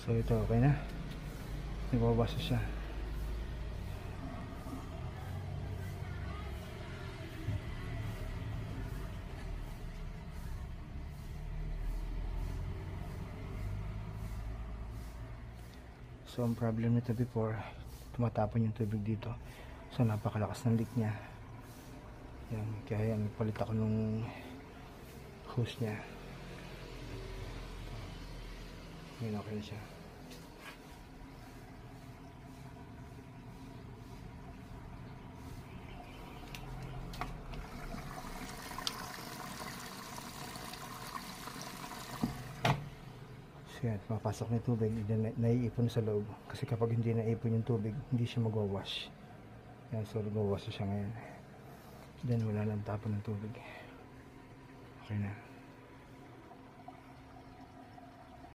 So ito okay na, nagbabasa siya. So ang problem nito before, tumatapon yung tubig dito. So napakalakas ng leak niya. Yan, kaya yan, palit ako nung hose niya. Yan, okay na siya. So yan, mapasok na yung tubig, naiipon sa loob. Kasi kapag hindi naipon yung tubig, hindi siya magwawash. Yan, so nagwawash siya ngayon. Then wala lang tapon ng tubig. Okay na.